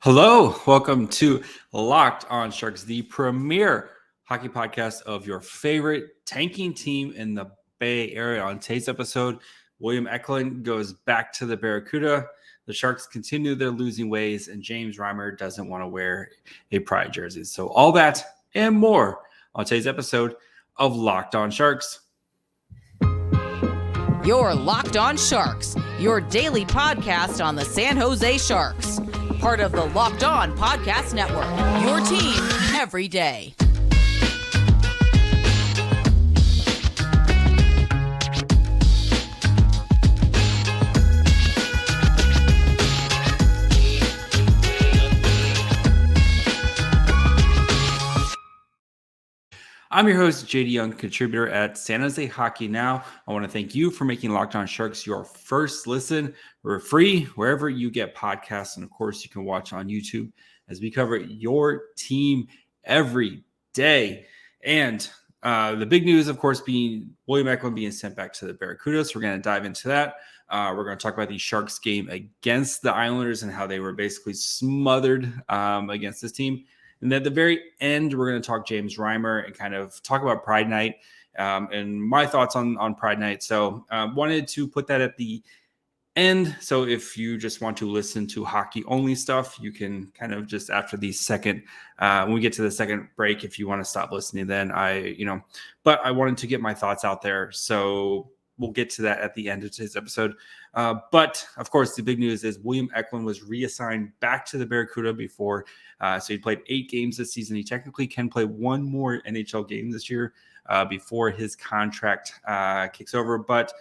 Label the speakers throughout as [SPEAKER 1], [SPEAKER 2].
[SPEAKER 1] Hello, welcome to Locked on Sharks, the premier hockey podcast of your favorite tanking team in the Bay Area. On today's episode, William Eklund goes back to the Barracuda. The Sharks continue their losing ways, and James Reimer doesn't want to wear a Pride jersey. So all that and more on today's episode of Locked on Sharks.
[SPEAKER 2] You're Locked on Sharks, your daily podcast on the San Jose Sharks. Part of the Locked On Podcast Network, your team every day.
[SPEAKER 1] I'm your host, JD Young, contributor at San Jose Hockey Now. I want to thank you for making Locked on Sharks your first listen. We're free wherever you get podcasts. And of course, you can watch on YouTube as we cover your team every day. And the big news, of course, being William Eklund being sent back to the Barracuda. So we're going to dive into that. We're going to talk about the Sharks game against the Islanders and how they were basically smothered against this team. And at the very end, we're going to talk James Reimer and kind of talk about Pride Night and my thoughts on Pride Night. So wanted to put that at the end. So if you just want to listen to hockey only stuff, you can kind of just after the second, when we get to the second break, if you want to stop listening, then but I wanted to get my thoughts out there. So we'll get to that at the end of today's episode. But of course, the big news is William Eklund was reassigned back to the Barracuda before. So he played 8 games this season. He technically can play one more NHL game this year before his contract kicks over. But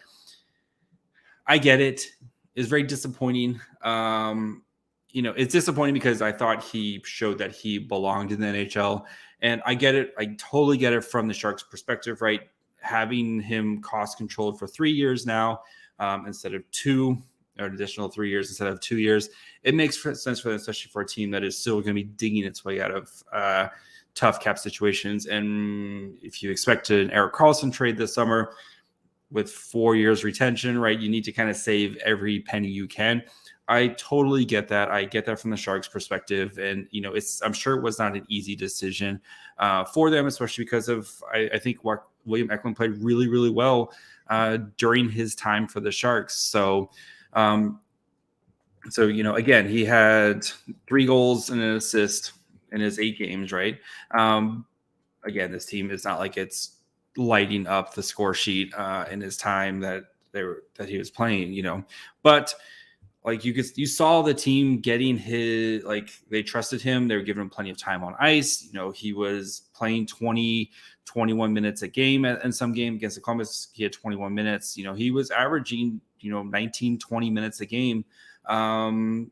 [SPEAKER 1] I get it. It's very disappointing. It's disappointing because I thought he showed that he belonged in the NHL. And I get it. I totally get it from the Sharks' perspective, right? Having him cost controlled for 3 years now instead of 2, or an additional 3 years instead of 2 years. It makes sense for them, especially for a team that is still going to be digging its way out of tough cap situations. And if you expect an Erik Karlsson trade this summer with 4 years retention, right, you need to kind of save every penny you can. I totally get that. I get that from the Sharks' perspective. And, I'm sure it was not an easy decision for them, especially because of, I think what William Eklund played really, really well during his time for the Sharks. So, again, he had 3 goals and an assist in his 8 games, right? Again, this team is not like it's lighting up the score sheet in his time that he was playing, but like you saw the team getting his, like they trusted him. They were giving him plenty of time on ice. He was playing 20, 21 minutes a game in some game against the Columbus. He had 21 minutes. He was averaging, 19, 20 minutes a game. During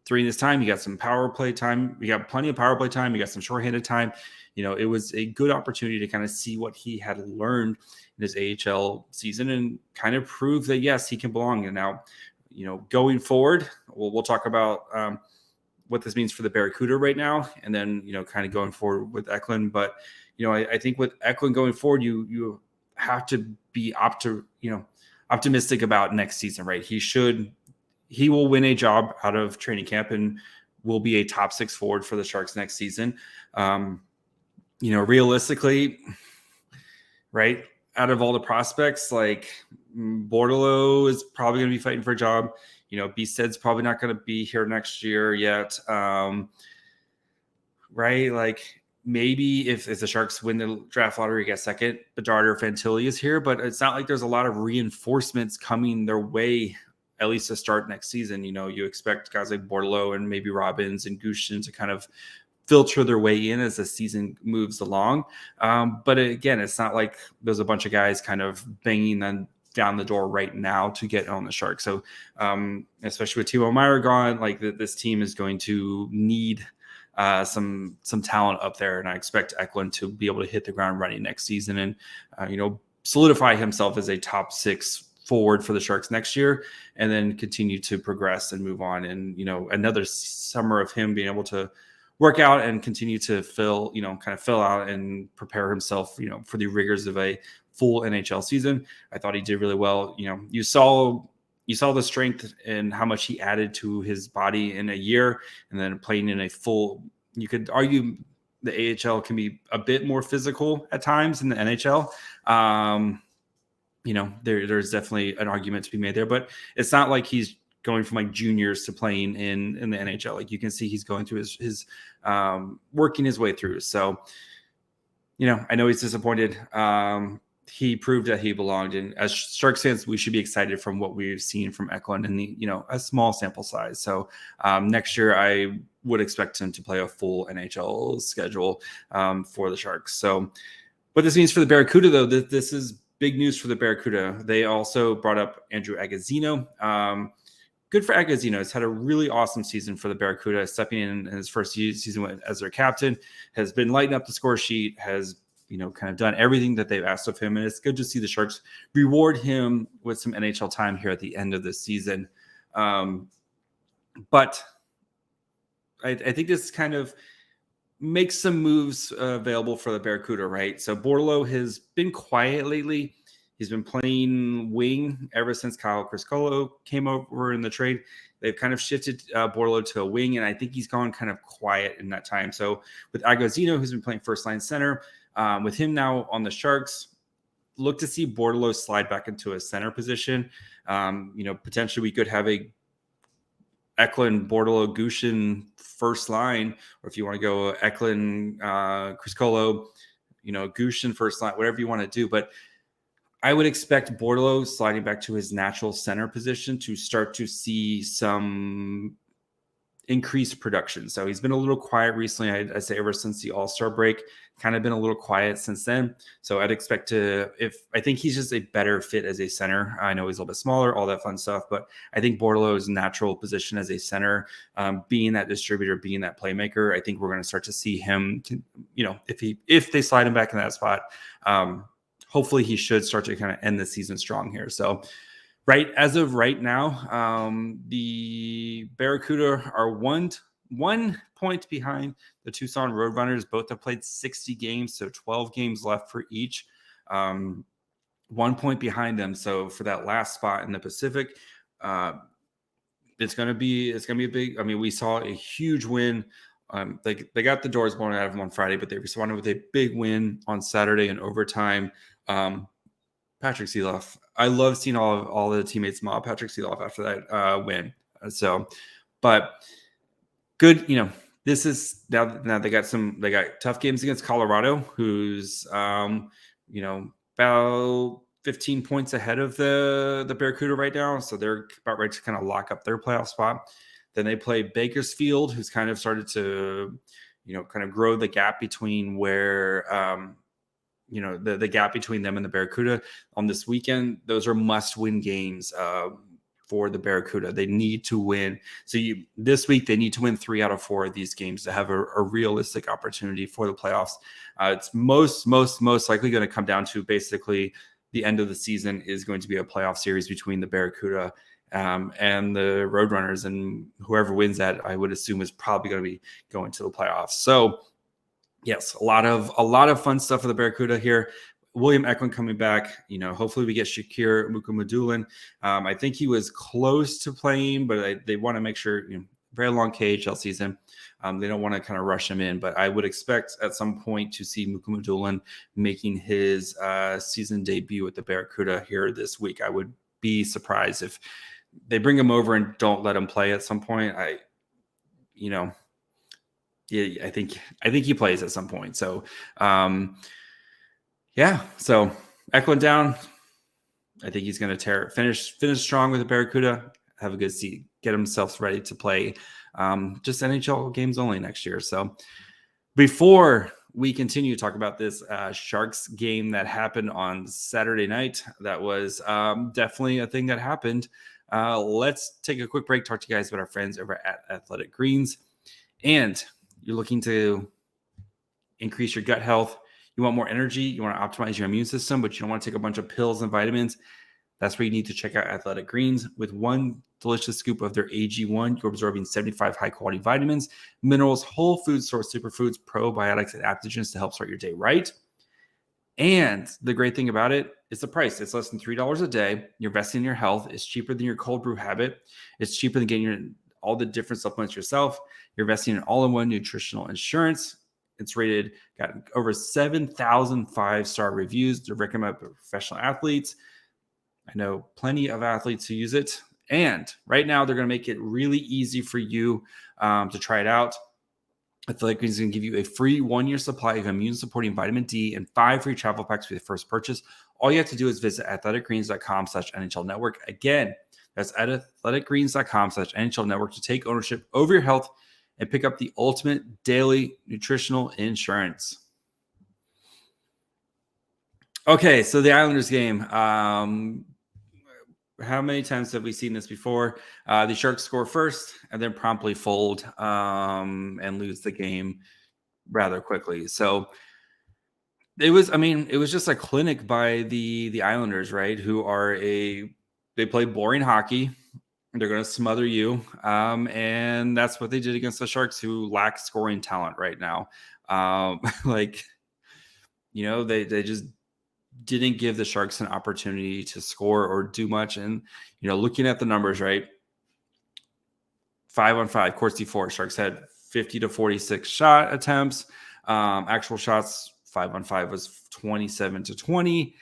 [SPEAKER 1] this time, he got some power play time. We got plenty of power play time. He got some shorthanded time. It was a good opportunity to kind of see what he had learned in his AHL season and kind of prove that, yes, he can belong. And now, going forward, we'll talk about what this means for the Barracuda right now, and then, kind of going forward with Eklund. But, I think with Eklund going forward, you have to be optimistic about next season, right? He will win a job out of training camp and will be a top 6 forward for the Sharks next season. Realistically, right, out of all the prospects, like Bordelot is probably going to be fighting for a job. Bisted's probably not going to be here next year yet. Right? Like maybe if the Sharks win the draft lottery, get second, Bedard or Fantilli is here, but it's not like there's a lot of reinforcements coming their way, at least to start next season. You expect guys like Bordelot and maybe Robbins and Gushin to kind of filter their way in as the season moves along. But again, it's not like there's a bunch of guys kind of banging them down the door right now to get on the Sharks. So especially with Timo Meier gone, like this team is going to need some talent up there. And I expect Eklund to be able to hit the ground running next season and, solidify himself as a top 6 forward for the Sharks next year, and then continue to progress and move on. And, another summer of him being able to work out and continue to fill out and prepare himself, for the rigors of a full NHL season. I thought he did really well. You saw, you saw the strength and how much he added to his body in a year, and then playing in a full. You could argue the AHL can be a bit more physical at times than the NHL. There's definitely an argument to be made there, but it's not like he's going from like juniors to playing in the NHL. Like, you can see he's going through his working his way through. So, I know he's disappointed. He proved that he belonged, and as Sharks fans, we should be excited from what we've seen from Eklund in a small sample size. So next year, I would expect him to play a full NHL schedule for the Sharks. So, what this means for the Barracuda, though, this is big news for the Barracuda. They also brought up Andrew Agozzino. Good for Agozzino. He's had a really awesome season for the Barracuda, stepping in his first season as their captain, has been lighting up the score sheet, has kind of done everything that they've asked of him. And it's good to see the Sharks reward him with some NHL time here at the end of the season. But I think this kind of makes some moves available for the Barracuda, right? So Bortolo has been quiet lately. He's been playing wing ever since Kyle Criscuolo came over in the trade. They've kind of shifted Bortolo to a wing, and I think he's gone kind of quiet in that time. So with Agozzino, who's been playing first-line center, with him now on the Sharks, look to see Bortolo slide back into a center position. Potentially we could have a Eklund, Bortolo, Gushin first line, or if you want to go Eklund, Criscuolo, Gushin first line, whatever you want to do. But I would expect Bortolo sliding back to his natural center position to start to see some increased production. So he's been a little quiet recently. I'd say ever since the All-Star break, kind of been a little quiet since then. So I'd expect I think he's just a better fit as a center. I know he's a little bit smaller, all that fun stuff, but I think Bortolo's natural position as a center, being that distributor, being that playmaker, I think we're going to start to see him, if they slide him back in that spot, hopefully he should start to kind of end the season strong here. So right as of right now, the Barracuda are one point behind the Tucson Roadrunners. Both have played 60 games, so 12 games left for each. 1 point behind them. So for that last spot in the Pacific, it's gonna be a big. I mean, we saw a huge win. They got the doors blown out of them on Friday, but they responded with a big win on Saturday in overtime. Patrick Seeloff. I love seeing all the teammates mob Patrick Seeloff after that win. So, but good. This is now they got tough games against Colorado, who's about 15 points ahead of the Barracuda right now. So they're about ready to kind of lock up their playoff spot. Then they play Bakersfield, who's kind of started to, kind of grow the gap between where, the gap between them and the Barracuda on this weekend. Those are must-win games for the Barracuda. They need to win. So this week, they need to win 3 out of 4 of these games to have a realistic opportunity for the playoffs. It's most likely going to come down to basically the end of the season is going to be a playoff series between the Barracuda and the Roadrunners, and whoever wins that, I would assume, is probably going to be going to the playoffs. So yes, a lot of fun stuff for the Barracuda here. William Eklund coming back. Hopefully we get Shakir Mukhamadullin. I think he was close to playing, but they want to make sure, very long KHL season. They don't want to kind of rush him in, but I would expect at some point to see Mukhamadullin making his season debut with the Barracuda here this week. I would be surprised if they bring him over and don't let him play at some point. I think he plays at some point. So, so Eklund down. I think he's going to finish strong with the Barracuda, have a good seat, get himself ready to play just NHL games only next year. So before we continue to talk about this Sharks game that happened on Saturday night, that was definitely a thing that happened. Let's take a quick break, talk to you guys about our friends over at Athletic Greens. And you're looking to increase your gut health. You want more energy. You want to optimize your immune system, but you don't want to take a bunch of pills and vitamins. That's where you need to check out Athletic Greens. With one delicious scoop of their AG1, you're absorbing 75 high-quality vitamins, minerals, whole food source superfoods, probiotics, and adaptogens to help start your day right. And the great thing about it, it's the price. It's less than $3 a day. You're investing in your health. It's cheaper than your cold brew habit. It's cheaper than getting all the different supplements yourself. You're investing in all-in-one nutritional insurance. It's rated, got over 7,000 five-star reviews. They're recommended by professional athletes. I know plenty of athletes who use it. And right now, they're going to make it really easy for you to try it out. Athletic Greens is going to give you a free 1-year supply of immune-supporting vitamin D and 5 free travel packs for your first purchase. All you have to do is visit athleticgreens.com/NHL Network. Again, that's at athleticgreens.com/NHL Network to take ownership over your health and pick up the ultimate daily nutritional insurance. Okay, so the Islanders game. How many times have we seen this before? The Sharks score first and then promptly fold and lose the game rather quickly. So it was just a clinic by the Islanders, right? They play boring hockey. They're going to smother you. And that's what they did against the Sharks, who lack scoring talent right now. They just didn't give the Sharks an opportunity to score or do much. And, looking at the numbers, right? 5-on-5, Corsi 4. Sharks had 50 to 46 shot attempts. Actual shots, 5-on-5 was 27 to 20.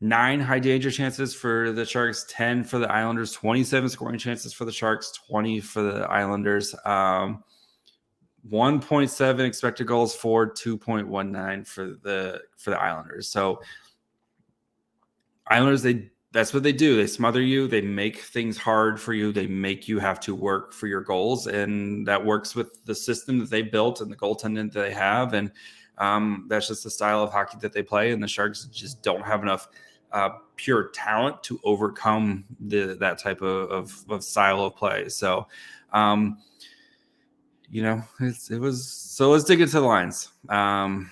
[SPEAKER 1] 9 high danger chances for the Sharks, 10 for the Islanders, 27 scoring chances for the Sharks, 20 for the Islanders. 1.7 expected goals for, 2.19 for the Islanders. So Islanders, that's what they do. They smother you. They make things hard for you. They make you have to work for your goals, and that works with the system that they built and the goaltending that they have. And that's just the style of hockey that they play. And the Sharks just don't have enough pure talent to overcome that type of style of play. So, so let's dig into the lines. All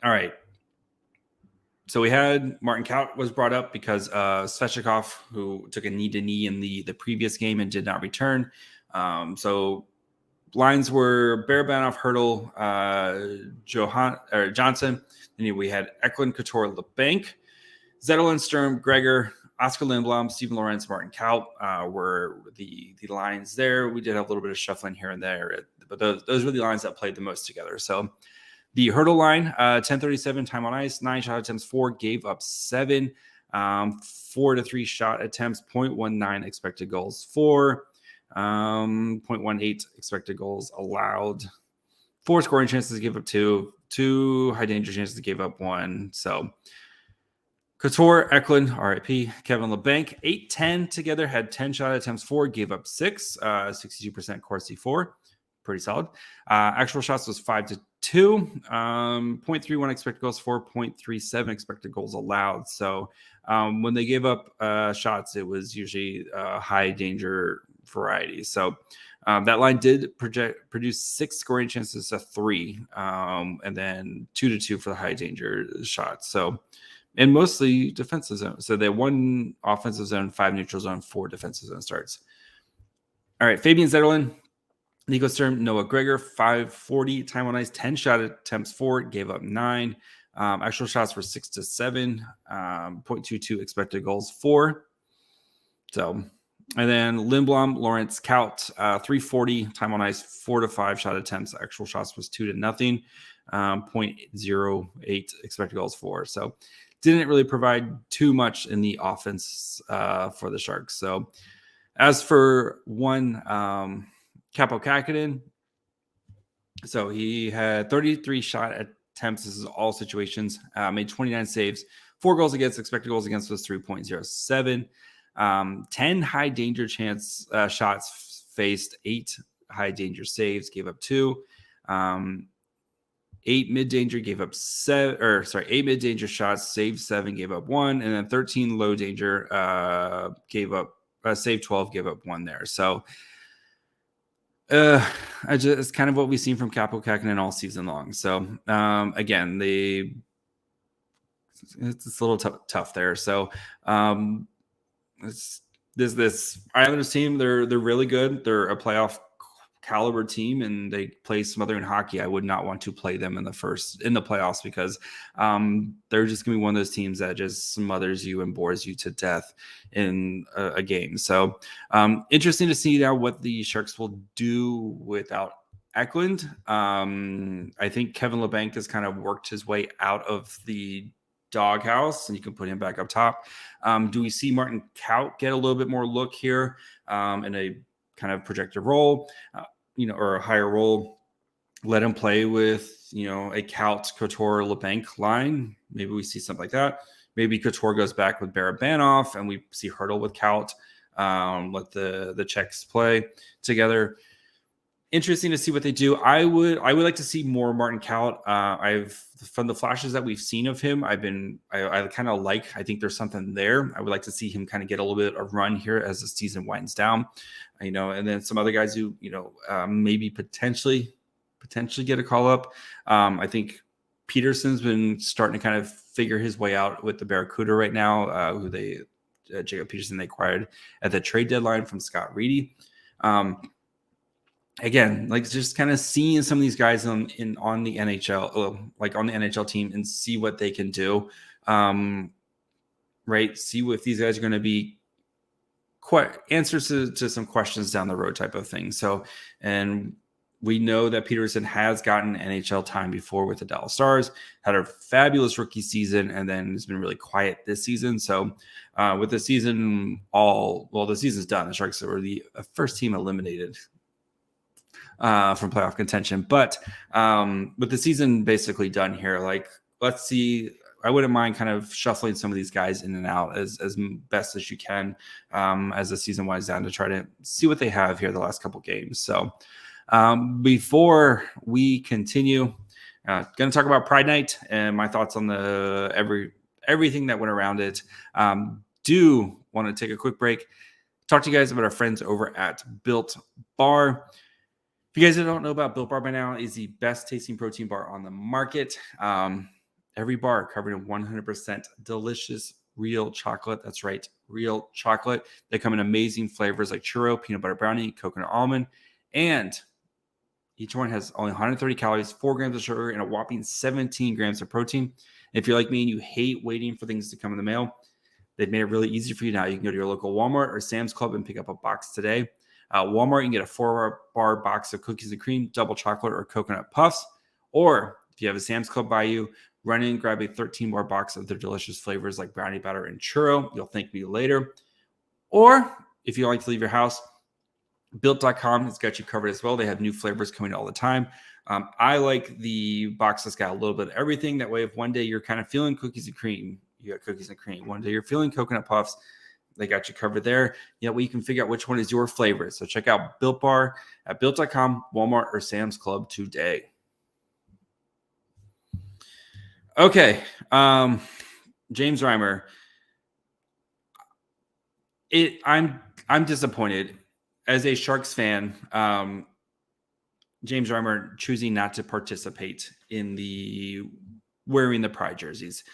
[SPEAKER 1] right. So we had Martin Kaut was brought up because Svechnikov, who took a knee-to-knee in the previous game and did not return. So lines were Barabanov, Hurdle, Johnson. Then we had Eklund, Couture, LeBanc, Zetterlund, Sturm, Gregor, Oscar Lindblom, Steven Lorentz, Martin Kaut were the lines there. We did have a little bit of shuffling here and there, but those were the lines that played the most together. So the Hurdle line, 10:37 time on ice, 9 shot attempts, 4 gave up 7, 4 to 3 shot attempts, 0.19 expected goals for, 0.18 expected goals allowed, 4 scoring chances, gave up 2 high danger chances, gave up 1. So Couture, Eklund, RIP, Kevin LeBanc, 8-10 together, had 10 shot attempts, 4 gave up 6, 62% Corsi 4. Pretty solid. Actual shots was 5-2, 0.31 expected goals for, 0.37 expected goals allowed. So when they gave up shots, it was usually high danger variety. So that line did produce 6 scoring chances to 3, and then 2-2 for the high danger shots. So, and mostly defensive zone. So they had 1 offensive zone, 5 neutral zone, 4 defensive zone starts. All right, Fabian Zetterlund, Nico Sturm, Noah Gregor, 540 time on ice, 10 shot attempts, 4 gave up 9. Actual shots were 6-7, 0.22 expected goals, 4. So, and then Lindblom, Lawrence, Kaut, 340 time on ice, 4-5 shot attempts. Actual shots was 2-0, 0.08 expected goals, 4. So, didn't really provide too much in the offense for the Sharks. So, as for one, Kaapo Kähkönen, so he had 33 shot attempts. This is all situations. Made 29 saves, 4 goals against. Expected goals against was 3.07. 10 high danger chance shots faced, 8 high danger saves, gave up 2. 8 mid danger, gave up 8 mid danger shots, saved 7, gave up 1, and then 13 low danger, saved 12, gave up 1 there. So it's kind of what we've seen from Kaapo Kähkönen all season long. So again, it's a little tough there. So this Islanders team, they're really good. They're a playoff caliber team and they play Smothering Hockey, I would not want to play them in the playoffs because they're just gonna be one of those teams that just smothers you and bores you to death in a game. So interesting to see now what the Sharks will do without Eklund. I think Kevin LeBanc has kind of worked his way out of the doghouse, and you can put him back up top. Do we see Martin Kaut get a little bit more look here in a kind of projected role, or a higher role? Let him play with, a Kaut, Couture, LeBanc line. Maybe we see something like that. Maybe Couture goes back with Barabanov, and we see Hurdle with Kaut. Let the Czechs play together. Interesting to see what they do. I would like to see more Martin Kaut. From the flashes that we've seen of him, I kind of I think there's something there. I would like to see him kind of get a little bit of run here as the season winds down, and then some other guys who, maybe potentially get a call up. I think Peterson's been starting to kind of figure his way out with the Barracuda right now, Jacob Peterson they acquired at the trade deadline from Scott Reedy. Again, just kind of seeing some of these guys on the NHL, on the NHL team, and see what they can do. Right? See if these guys are going to be answers to some questions down the road type of thing. So, and we know that Peterson has gotten NHL time before with the Dallas Stars, had a fabulous rookie season, and then has been really quiet this season. So with the season the season's done. The Sharks were the first team eliminated from playoff contention. But with the season basically done here, let's see. I wouldn't mind kind of shuffling some of these guys in and out as best as you can as the season winds down to try to see what they have here the last couple games. So before we continue, going to talk about Pride Night and my thoughts on everything that went around it. Do want to take a quick break, talk to you guys about our friends over at Built Bar. If you guys don't know about Built Bar by now, is the best tasting protein bar on the market. Every bar covered in 100% delicious real chocolate. That's right, real chocolate. They come in amazing flavors like churro, peanut butter brownie, coconut almond, and each one has only 130 calories, 4 grams of sugar, and a whopping 17 grams of protein. If you're like me and you hate waiting for things to come in the mail, they've made it really easy for you now. You can go to your local Walmart or Sam's Club and pick up a box today. Walmart, you can get a 4-bar box of cookies and cream, double chocolate, or coconut puffs. Or if you have a Sam's Club by you, run in, grab a 13-bar box of their delicious flavors like brownie batter and churro. You'll thank me later. Or if you like to leave your house, Built.com has got you covered as well. They have new flavors coming all the time. I like the box that's got a little bit of everything. That way, if one day you're kind of feeling cookies and cream, you got cookies and cream. One day you're feeling coconut puffs, they got you covered there. You can figure out which one is your favorite. So check out Built Bar at Built.com, Walmart, or Sam's Club today. Okay, James Reimer. I'm disappointed as a Sharks fan. James Reimer choosing not to participate in the wearing the Pride jerseys.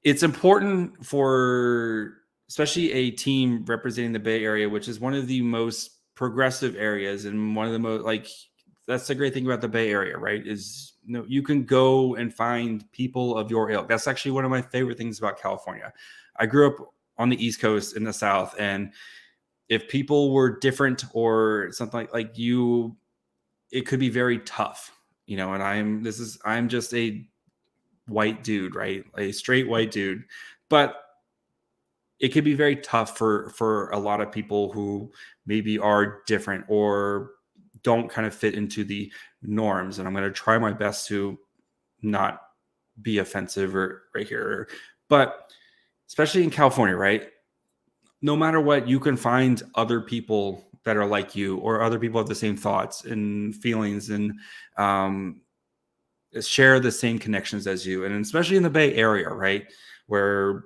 [SPEAKER 1] It's important for especially a team representing the Bay Area, which is one of the most progressive areas and one of the most that's the great thing about the Bay Area, right? Is you can go and find people of your ilk. That's actually one of my favorite things about California. I grew up on the East Coast in the South, and if people were different or something like you, it could be very tough, and I'm just a white dude, right? A straight white dude, but it could be very tough for a lot of people who maybe are different or don't kind of fit into the norms. And I'm going to try my best to not be offensive right here, but especially in California, right? No matter what, you can find other people that are like you, or other people have the same thoughts and feelings and share the same connections as you. And especially in the Bay Area, right? Where,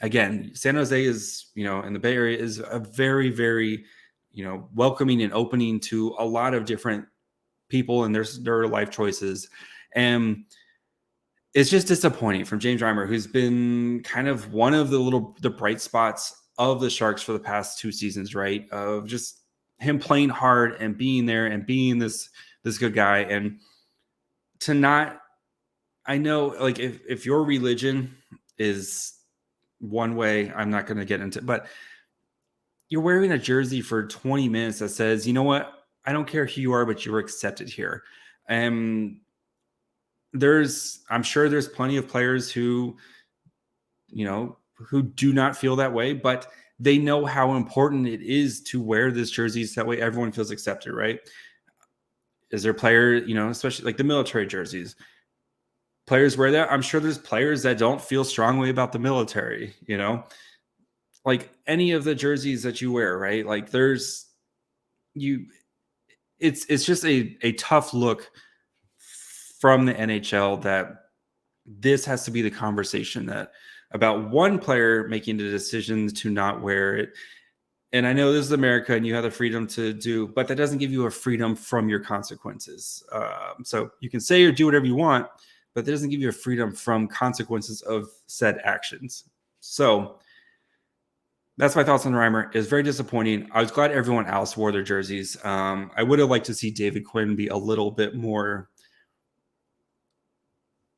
[SPEAKER 1] again, San Jose is, and the Bay Area is a very, very, welcoming and opening to a lot of different people and their life choices. And it's just disappointing from James Reimer, who's been kind of one of the bright spots of the Sharks for the past 2 seasons, right? Of just him playing hard and being there and being this good guy. And to not, I know, like, if your religion is one way, I'm not going to get into, but you're wearing a jersey for 20 minutes that says, you know what, I don't care who you are, but you're accepted here. And I'm sure there's plenty of players who, who do not feel that way, but they know how important it is to wear this jersey so that way everyone feels accepted, right? Is there a player, especially like the military jerseys, players wear that. I'm sure there's players that don't feel strongly about the military, like any of the jerseys that you wear, right? Like it's just a tough look from the NHL that this has to be the conversation that about one player making the decision to not wear it. And I know this is America and you have the freedom to do, but that doesn't give you a freedom from your consequences. So you can say or do whatever you want, but that doesn't give you a freedom from consequences of said actions. So that's my thoughts on Reimer. It's very disappointing. I was glad everyone else wore their jerseys. I would have liked to see David Quinn be a little bit more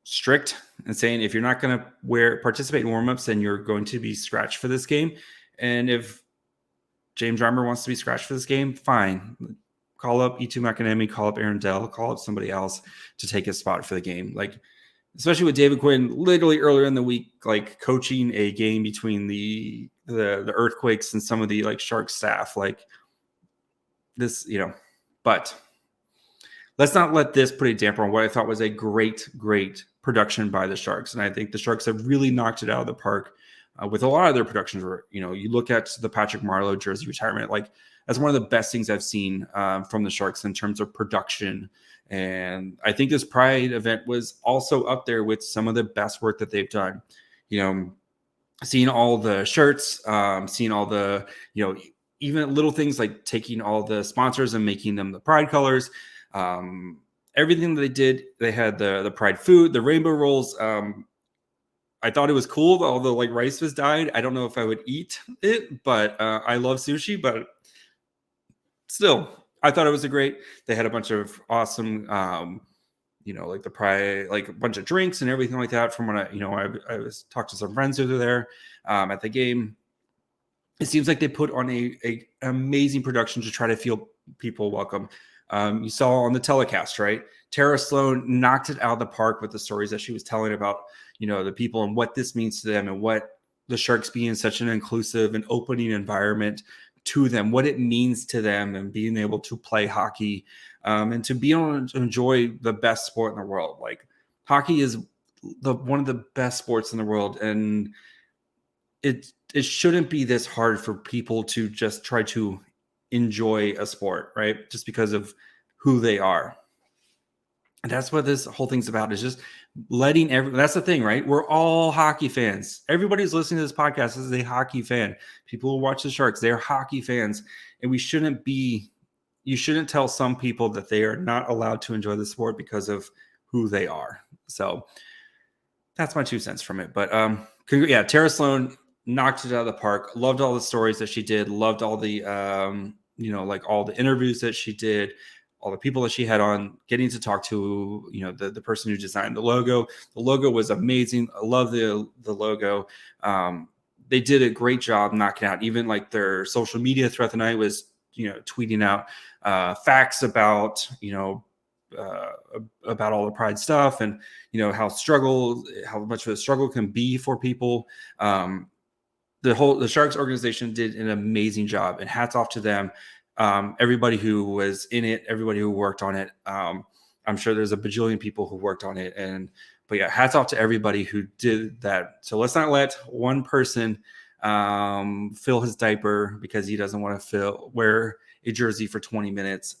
[SPEAKER 1] strict and saying, if you're not going to participate in warmups, then you're going to be scratched for this game. And if James Reimer wants to be scratched for this game, fine. Call up E2 McAnemy, call up Aaron Dell, call up somebody else to take his spot for the game. Like, especially with David Quinn, literally earlier in the week, like coaching a game between the Earthquakes and some of the like Sharks staff, like this, but let's not let this put a damper on what I thought was a great production by the Sharks. And I think the Sharks have really knocked it out of the park with a lot of their productions. Where, you look at the Patrick Marleau jersey retirement, like that's one of the best things I've seen from the Sharks in terms of production. And I think this Pride event was also up there with some of the best work that they've done. Seeing all the shirts, seeing all the, even little things like taking all the sponsors and making them the Pride colors. Everything that they did, they had the Pride food, the rainbow rolls. I thought it was cool, although like rice was dyed. I don't know if I would eat it, but I love sushi, but still, I thought it was they had a bunch of awesome, like the Pride, like a bunch of drinks and everything like that. From when I was talked to some friends who were there at the game. It seems like they put on a amazing production to try to feel people welcome. You saw on the telecast, right? Tara Sloan knocked it out of the park with the stories that she was telling about, the people and what this means to them and what the Sharks being such an inclusive and opening environment to them, what it means to them and being able to play hockey and to be able to enjoy the best sport in the world. Like hockey is one of the best sports in the world. And it shouldn't be this hard for people to just try to enjoy a sport, right? Just because of who they are. And that's what this whole thing's about, is just letting that's the thing, right? We're all hockey fans. Everybody's listening to this podcast is a hockey fan. People who watch the Sharks, they're hockey fans. And you shouldn't tell some people that they are not allowed to enjoy the sport because of who they are. So that's my 2 cents from it. But Tara Sloan knocked it out of the park. Loved all the stories that she did. Loved all the, like all the interviews that she did, all the people that she had on, getting to talk to, the person who designed the logo. The logo was amazing. I love the logo. They did a great job knocking out, even like their social media throughout the night was, tweeting out facts about, about all the Pride stuff and, how much of a struggle can be for people. The Sharks organization did an amazing job, and hats off to them. Everybody who was in it, everybody who worked on it. I'm sure there's a bajillion people who worked on it, but hats off to everybody who did that. So let's not let one person fill his diaper because he doesn't want to wear a jersey for 20 minutes,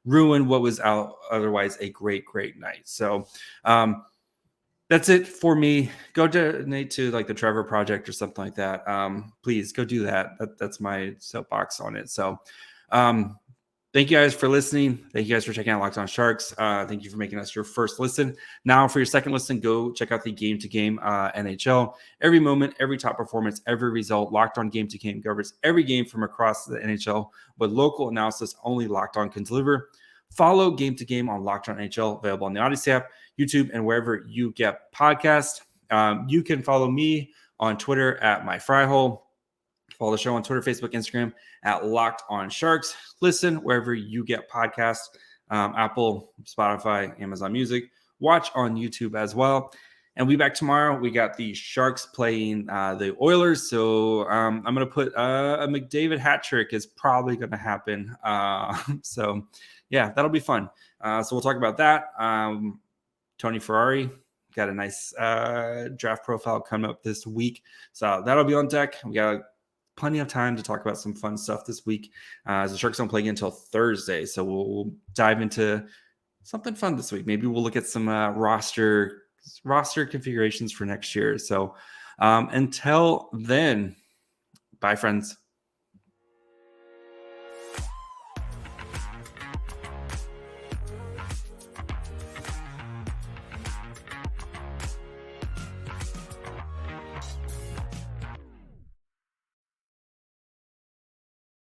[SPEAKER 1] ruin what was otherwise a great night. So that's it for me. Go donate to like the Trevor Project or something like that. Please go do that. That's my soapbox on it. So Thank you guys for listening. Thank you guys for checking out Locked On Sharks. Thank you for making us your first listen. Now, for your second listen, go check out the Game to Game NHL. Every moment, every top performance, every result, Locked On Game to Game covers every game from across the NHL with local analysis only Locked On can deliver. Follow Game to Game on Locked On NHL, available on the Odyssey app, YouTube, and wherever you get podcasts. You can follow me on Twitter at MyFryHole. Follow the show on Twitter, Facebook, Instagram at Locked On Sharks. Listen wherever you get podcasts, Apple, Spotify, Amazon Music. Watch on YouTube as well. And we'll be back tomorrow. We got the Sharks playing the Oilers. So I'm going to put a McDavid hat trick is probably going to happen. So, yeah, that'll be fun. So we'll talk about that. Tony Ferrari got a nice draft profile coming up this week. So that'll be on deck. We got plenty of time to talk about some fun stuff this week. As the Sharks don't play again until Thursday, so we'll dive into something fun this week. Maybe we'll look at some roster configurations for next year. So until then, bye, friends.